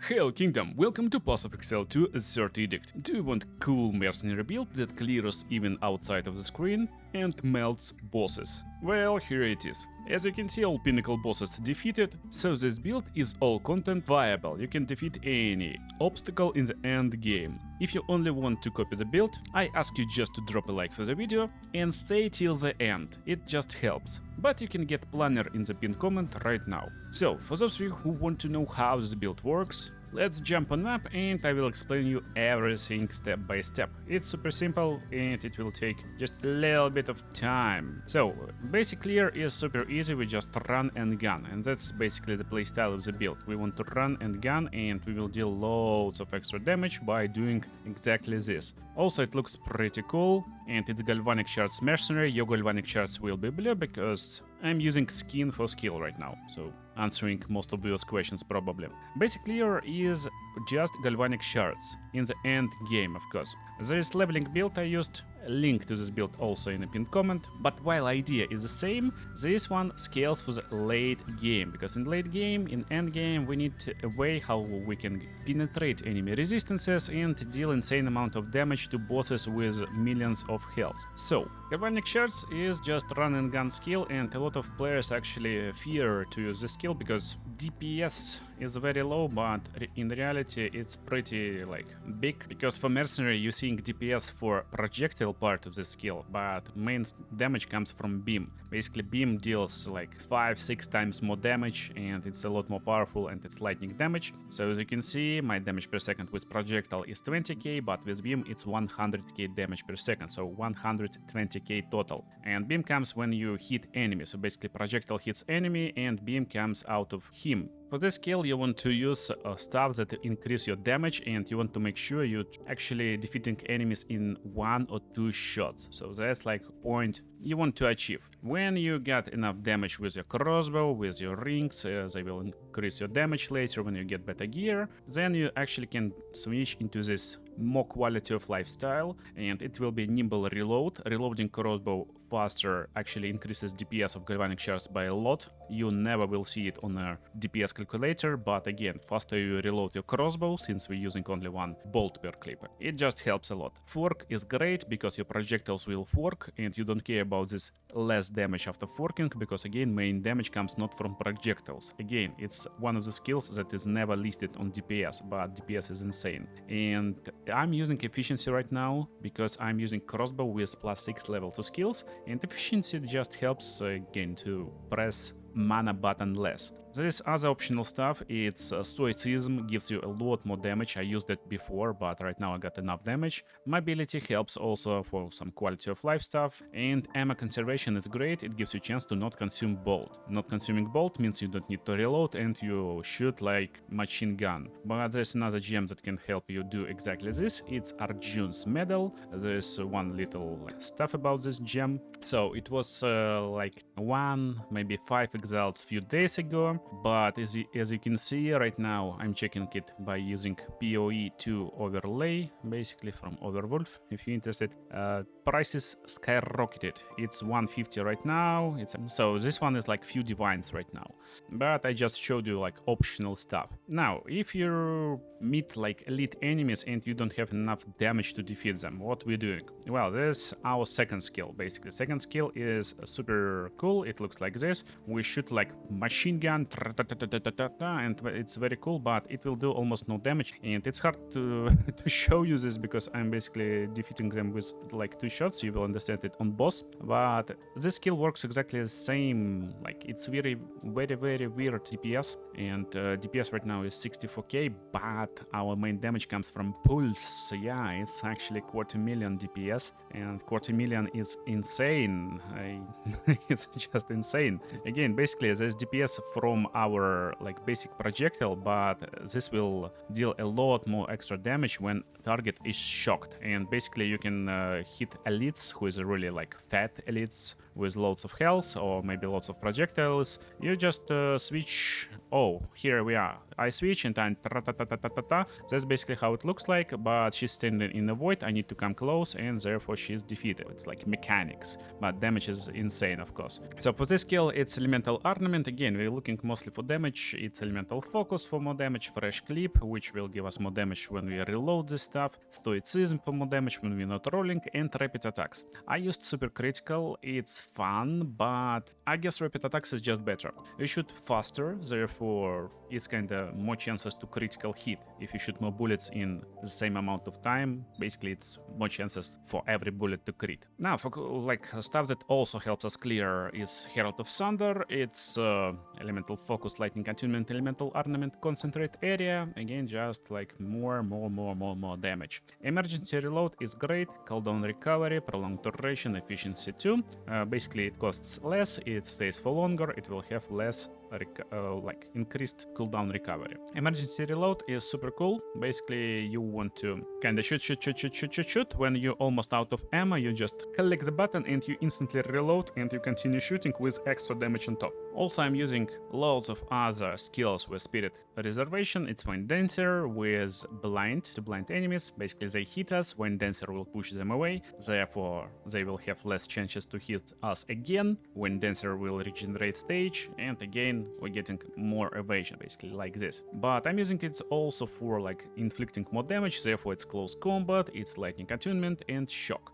Hail Kingdom, welcome to Pass of Excel 2 Assert Edict. Do you want cool mercenary build that clears even outside of the screen and melts bosses? Well, here it is. As you can see, all pinnacle bosses defeated, so this build is all content viable. You can defeat any obstacle in the end game. If you only want to copy the build, I ask you just to drop a like for the video and stay till the end, it just helps. But you can get planner in the pinned comment right now. So, for those of you who want to know how this build works, let's jump on up and I will explain you everything step by step. It's super simple and it will take just a little bit of time. So, basic clear is super easy, we just run and gun, and that's basically the playstyle of the build. We want to run and gun and we will deal loads of extra damage by doing exactly this. Also, it looks pretty cool, and it's Galvanic Shards Mercenary. Your Galvanic Shards will be blue because I'm using skin for skill right now, so answering most of those questions probably. Basic clear is just Galvanic Shards, in the end game of course. There is leveling build I used, a link to this build also in a pinned comment, but while idea is the same, this one scales for the late game, because in late game, in end game, we need a way how we can penetrate enemy resistances and deal insane amount of damage to bosses with millions of health. So, Galvanic Shards is just run and gun skill, and a lot of players actually fear to use this skill because DPS is very low, but in reality it's pretty like big, because for mercenary you're seeing DPS for projectile part of the skill, but main damage comes from beam. Basically beam deals like 5-6 times more damage and it's a lot more powerful, and it's lightning damage. So as you can see, my damage per second with projectile is 20k, but with beam it's 100k damage per second, so 120k total. And beam comes when you hit enemy, so basically projectile hits enemy and beam comes out of him. For this skill you want to use stuff that increase your damage, and you want to make sure you're actually defeating enemies in 1 or 2 shots. So that's like point you want to achieve. When you get enough damage with your crossbow, with your rings, they will increase your damage later when you get better gear, then you actually can switch into this more quality of life style, and it will be nimble reload. Reloading crossbow faster actually increases DPS of Galvanic Shards by a lot. You never will see it on a DPS calculator, but again, faster you reload your crossbow, since we're using only one bolt per clip, it just helps a lot. Fork is great because your projectiles will fork and you don't care about this less damage after forking, because again, main damage comes not from projectiles. Again, it's one of the skills that is never listed on DPS, but DPS is insane. And I'm using efficiency right now because I'm using crossbow with +6 level 2 skills, and efficiency just helps again to press mana button less. There is other optional stuff. It's stoicism, gives you a lot more damage. I used it before, but right now I got enough damage. Mobility helps also for some quality of life stuff, and ammo conservation is great. It gives you a chance to not consume bolt. Not consuming bolt means you don't need to reload and you shoot like machine gun. But there's another gem that can help you do exactly this. It's Arjun's medal. There's one little stuff about this gem. So it was like 1, maybe 5 exalts few days ago. But as you can see right now, I'm checking it by using PoE2 overlay, basically from Overwolf, if you're interested. Prices skyrocketed. It's 150 right now. So this one is like few divines right now. But I just showed you like optional stuff. Now, if you meet like elite enemies and you don't have enough damage to defeat them, what we're doing? Well, there's our second skill, basically. Second skill is super cool. It looks like this. We shoot like machine gun, and it's very cool, but it will do almost no damage, and it's hard to show you this because I'm basically defeating them with like 2 shots. You will understand it on boss, but this skill works exactly the same. Like it's very weird DPS, and DPS right now is 64k, but our main damage comes from pulse. Yeah, it's actually 250,000 DPS, and 250,000 is insane. It's just insane. Again, basically there's DPS from our like basic projectile, but this will deal a lot more extra damage when target is shocked. And basically you can hit elites who is really like fat elites with loads of health or maybe lots of projectiles. You just switch. Oh, here we are. I switch and I'm ta-ta-ta-ta-ta-ta. That's basically how it looks like, but she's standing in the void, I need to come close, and therefore she's defeated. It's like mechanics, but damage is insane, of course. So for this skill, it's elemental ornament. Again, we're looking mostly for damage. It's elemental focus for more damage, fresh clip, which will give us more damage when we reload this stuff, stoicism for more damage when we're not rolling, and rapid attacks. I used super critical, it's fun, but I guess rapid attacks is just better. You shoot faster, therefore it's kinda more chances to critical hit. If you shoot more bullets in the same amount of time, basically it's more chances for every bullet to crit. Now, for like stuff that also helps us clear is Herald of Thunder. It's elemental focus, lightning attunement, elemental ornament, concentrate area. Again, just like more damage. Emergency reload is great. Cooldown recovery, prolonged duration, efficiency too. Basically, it costs less, it stays for longer, it will have less like increased cooldown recovery. Emergency reload is super cool. Basically, you want to kinda shoot. When you're almost out of ammo, you just click the button and you instantly reload and you continue shooting with extra damage on top. Also, I'm using loads of other skills with Spirit Reservation. It's Wind Dancer with Blind to blind enemies. Basically, they hit us, Wind Dancer will push them away, therefore they will have less chances to hit us again. Wind Dancer will regenerate stage, and again we're getting more evasion, basically like this. But I'm using it also for like inflicting more damage, therefore it's close combat, it's lightning attunement and shock.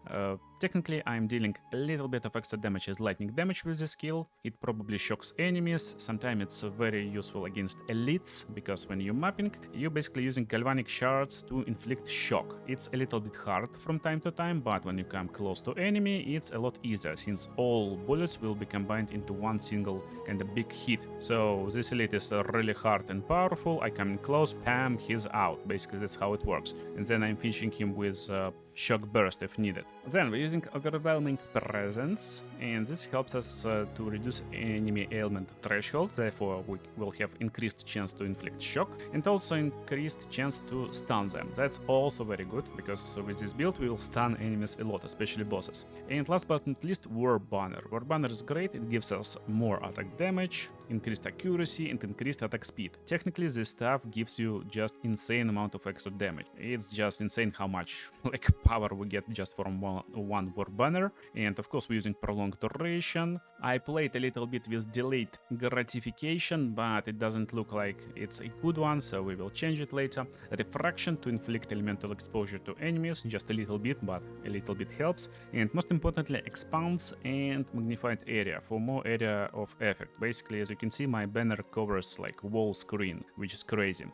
Technically, I'm dealing a little bit of extra damage as lightning damage with this skill. It probably shocks enemies. Sometimes it's very useful against elites, because when you're mapping, you're basically using galvanic shards to inflict shock. It's a little bit hard from time to time, but when you come close to enemy, it's a lot easier, since all bullets will be combined into one single kind of big hit. So this elite is really hard and powerful. I come in close, pam, he's out. Basically, that's how it works. And then I'm finishing him with shock burst if needed. Then we're using overwhelming presence, and this helps us to reduce enemy ailment threshold, therefore we will have increased chance to inflict shock and also increased chance to stun them. That's also very good, because with this build we will stun enemies a lot, especially bosses. And last but not least, War Banner. War Banner is great, it gives us more attack damage, increased accuracy and increased attack speed. Technically this stuff gives you just insane amount of extra damage. It's just insane how much like power we get just from one War Banner. And of course we're using prolonged duration. I played a little bit with delayed gratification, but it doesn't look like it's a good one, so we will change it later. Refraction to inflict elemental exposure to enemies, just a little bit, but a little bit helps. And most importantly, expanse and magnified area for more area of effect. Basically, as you can see, my banner covers like whole screen, which is crazy.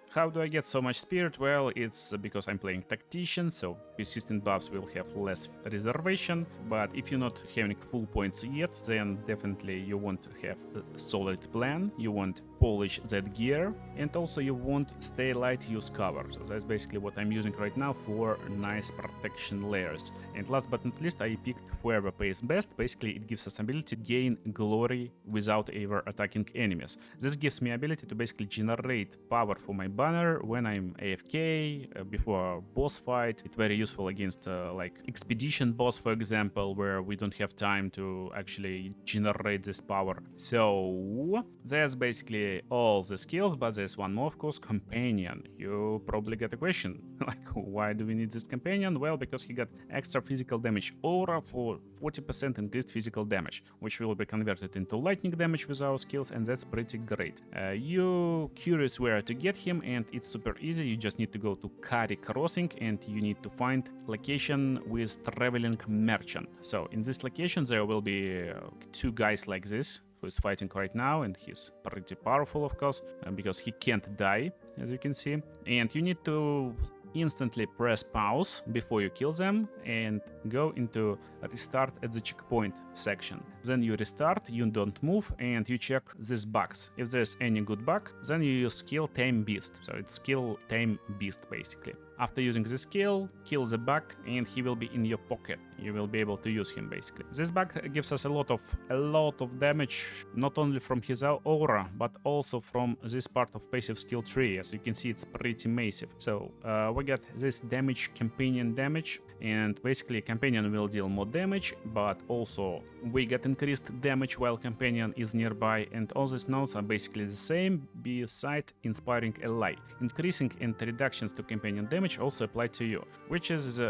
How do I get so much spirit? Well, it's because I'm playing Tactician, so persistent buffs will have less reservation, but if you're not having full points yet, then definitely you want to have a solid plan, you want polish that gear, and also you want stay light, use cover. So that's basically what I'm using right now for nice protection layers. And last but not least, I picked whoever pays best. Basically it gives us ability to gain glory without ever attacking enemies. This gives me ability to basically generate power for my banner when I'm AFK, before a boss fight. It's very useful against like expedition boss, for example, where we don't have time to actually generate this power. So that's basically all the skills, but there's one more, of course, companion. You probably get a question like, why do we need this companion? Well, because he got extra physical damage aura for 40% increased physical damage, which will be converted into lightning damage with our skills, and that's pretty great. You curious where to get him, and it's super easy. You just need to go to Kari Crossing and you need to find location with traveling merchant. So in this location there will be two guys like this who is fighting right now, and he's pretty powerful, of course, because he can't die, as you can see. And you need to instantly press pause before you kill them and go into restart at the checkpoint section. Then you restart, you don't move, and you check these bugs. If there's any good bug, then you use skill Tame Beast. So it's skill Tame Beast basically. After using this skill, kill the bug and he will be in your pocket. You will be able to use him basically. This bug gives us a lot of damage, not only from his aura, but also from this part of passive skill tree. As you can see, it's pretty massive. So we get this damage, companion damage, and basically companion will deal more damage, but also we get increased damage while companion is nearby, and all these nodes are basically the same beside inspiring ally. Increasing and reductions to companion damage also apply to you, which is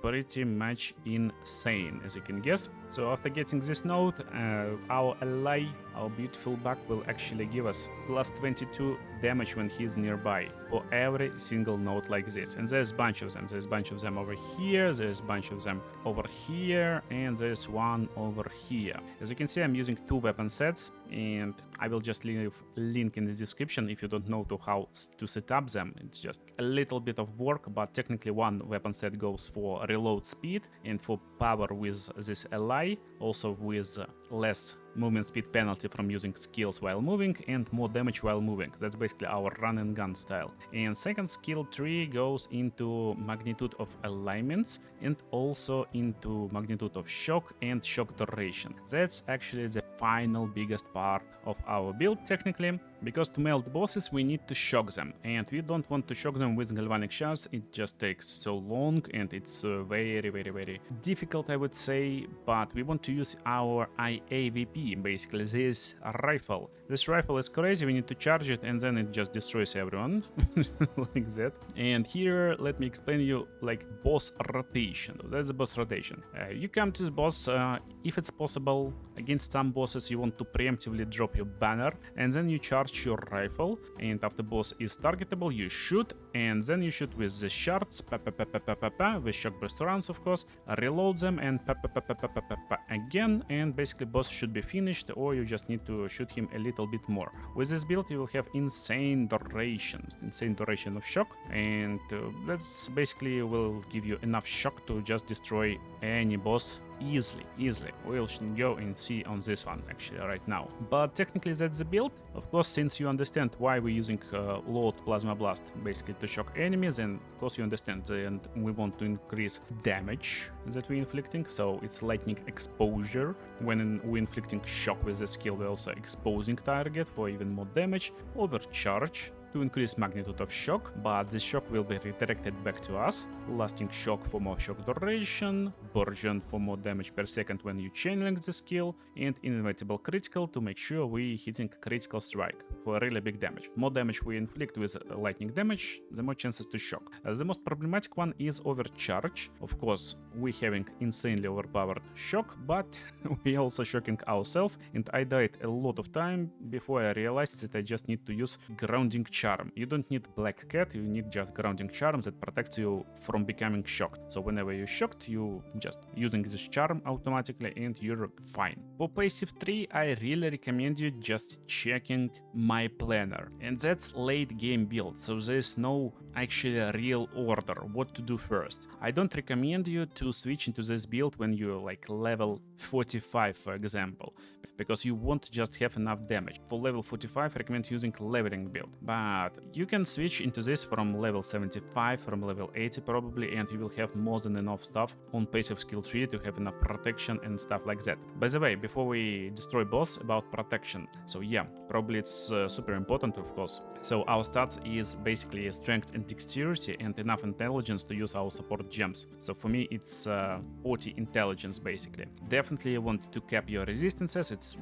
pretty much insane, as you can guess. So after getting this node, our ally, our beautiful bug, will actually give us plus 22 damage when he's nearby for every single node like this. And there's a bunch of them. There's a bunch of them over here, there's a bunch of them over here, and there's one over here. As you can see, I'm using 2 weapon sets, and I will just leave a link in the description if you don't know how to set up them. It's just a little bit of work, but technically one weapon set goes for reload speed and for power with this ally, also with less movement speed penalty from using skills while moving and more damage while moving. That's basically our run and gun style. And second skill tree goes into magnitude of alignments and also into magnitude of shock and shock duration. That's actually the final biggest part of our build technically, because to melt bosses we need to shock them, and we don't want to shock them with galvanic shards. It just takes so long and it's very difficult, I would say. But we want to use our IAVP, basically this rifle. This rifle is crazy. We need to charge it and then it just destroys everyone like that. And here let me explain you like boss rotation. That's the boss rotation. You come to the boss, if it's possible. Against some bosses you want to preemptively drop your banner, and then you charge your rifle, and after boss is targetable you shoot, and then you shoot with the shards, with shock burst rounds of course, reload them and again, and basically boss should be finished, or you just need to shoot him a little bit more. With this build you will have insane duration of shock, and that's basically will give you enough shock to just destroy any boss easily. We'll go and see on this one actually right now. But technically that's the build. Of course, since you understand why we're using load plasma blast basically to shock enemies, and of course you understand and we want to increase damage that we're inflicting, so it's lightning exposure. When we're inflicting shock with the skill, we're also exposing target for even more damage. Overcharge to increase magnitude of shock, but the shock will be redirected back to us. Lasting shock for more shock duration, burgeon for more damage per second when you channeling the skill, and inevitable critical to make sure we hitting critical strike for really big damage. More damage we inflict with lightning damage, the more chances to shock. The most problematic one is overcharge. Of course, we having insanely overpowered shock, but we also shocking ourselves, and I died a lot of time before I realized that I just need to use grounding charm. You don't need Black Cat, you need just grounding charm that protects you from becoming shocked. So whenever you're shocked, you just using this charm automatically and you're fine. For passive tree, I really recommend you just checking my planner, and that's late game build, so there's no actually real order what to do first. I don't recommend you to switch into this build when you're like level 45 for example, because you won't just have enough damage. For level 45 I recommend using leveling build, but you can switch into this from level 75, from level 80 probably, and you will have more than enough stuff on passive skill tree to have enough protection and stuff like that. By the way, before we destroy boss, about protection, so yeah, probably it's super important of course. So our stats is basically strength and dexterity and enough intelligence to use our support gems. So for me it's 40 intelligence basically. Definitely you want to cap your resistances, it's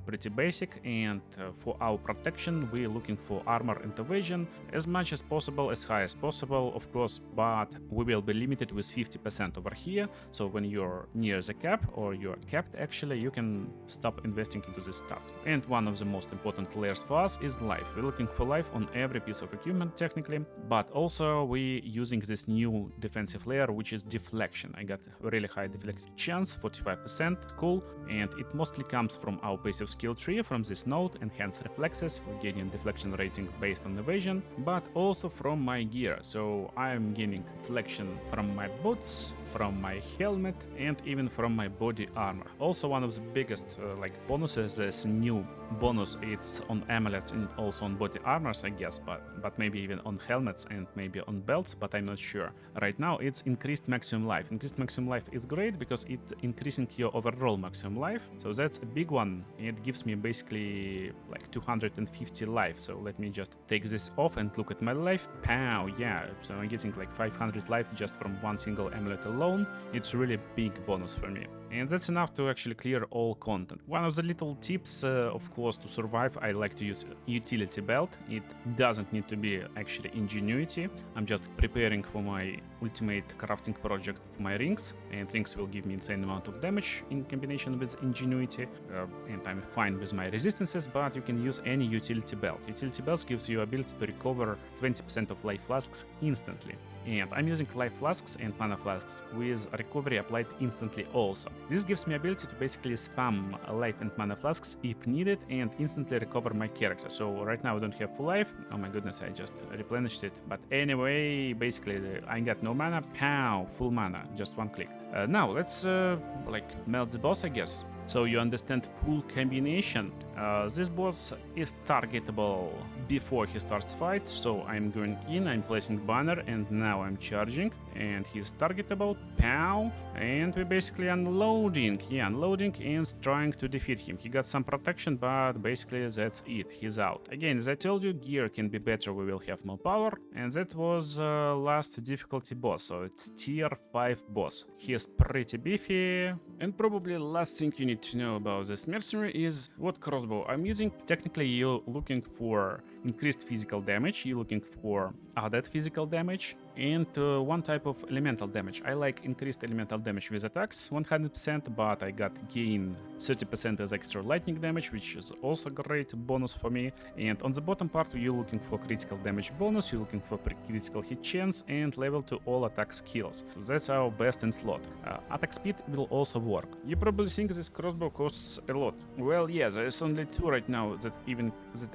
pretty basic, and for our protection we're looking for armor and evasion as much as possible, as high as possible of course, but we will be limited with 50% over here. So when you're near the cap, or you're capped actually, you can stop investing into the stats. And one of the most important layers for us is life. We're looking for life on every piece of equipment technically, but also we using this new defensive layer which is deflection. I got a really high deflection chance, 45%, cool, and it mostly comes from from our passive skill tree from this node, enhanced reflexes, we're gaining deflection rating based on evasion, but also from my gear. So I'm gaining deflection from my boots, from my helmet, and even from my body armor. Also one of the biggest bonuses, this new bonus, it's on amulets and also on body armors, I guess, but maybe even on helmets and maybe on belts, but I'm not sure. Right now it's increased maximum life. Increased maximum life is great because it increasing your overall maximum life, so that's a big one. It gives me basically like 250 life. So let me just take this off and look at my life. Pow, yeah, so I'm getting like 500 life just from one single amulet alone. It's really big bonus for me, and that's enough to actually clear all content. One of the little tips, of course, to survive, I like to use utility belt. It doesn't need to be actually ingenuity. I'm just preparing for my ultimate crafting project for my rings, and rings will give me insane amount of damage in combination with ingenuity, and I'm fine with my resistances, but you can use any utility belt. Utility belts gives you ability to recover 20% of life flasks instantly, and I'm using life flasks and mana flasks with recovery applied instantly also. This gives me ability to basically spam life and mana flasks if needed and instantly recover my character. So right now I don't have full life. Oh my goodness, I just replenished it. But anyway, basically I got no mana. Pow, full mana, just one click. Now let's melt the boss, I guess. So you understand full combination. This boss is targetable before he starts fight, so I'm going in, I'm placing banner, and now I'm charging, and he's targetable. Pow, and we're basically unloading. Yeah, unloading and trying to defeat him. He got some protection, but basically that's it. He's out. Again, as I told you, gear can be better, we will have more power, and that was last difficulty boss. So it's tier 5 boss. He is pretty beefy, and probably last thing you need to know about this mercenary is what crossbow I'm using. Technically, you're looking for increased physical damage, you're looking for added physical damage, and one type of elemental damage. I like increased elemental damage with attacks 100%, but I got gain 30% as extra lightning damage, which is also great bonus for me. And on the bottom part, you're looking for critical damage bonus, you're looking for critical hit chance, and level to all attack skills. So that's our best in slot. Attack speed will also work. You probably think this crossbow costs a lot. Well, yeah, there's only two right now that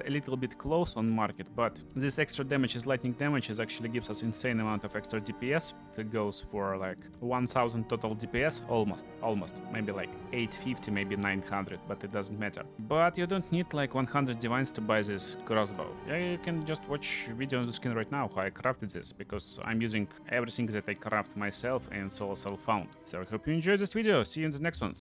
a little bit close on market, but this extra damage is lightning damage actually gives us insane amount of extra DPS. That goes for like 1000 total DPS, almost, maybe like 850, maybe 900, but it doesn't matter. But you don't need like 100 divines to buy this crossbow. Yeah, you can just watch video on the screen right now how I crafted this, because I'm using everything that I craft myself and solo self-found. So I hope you enjoyed this video. See you in the next one.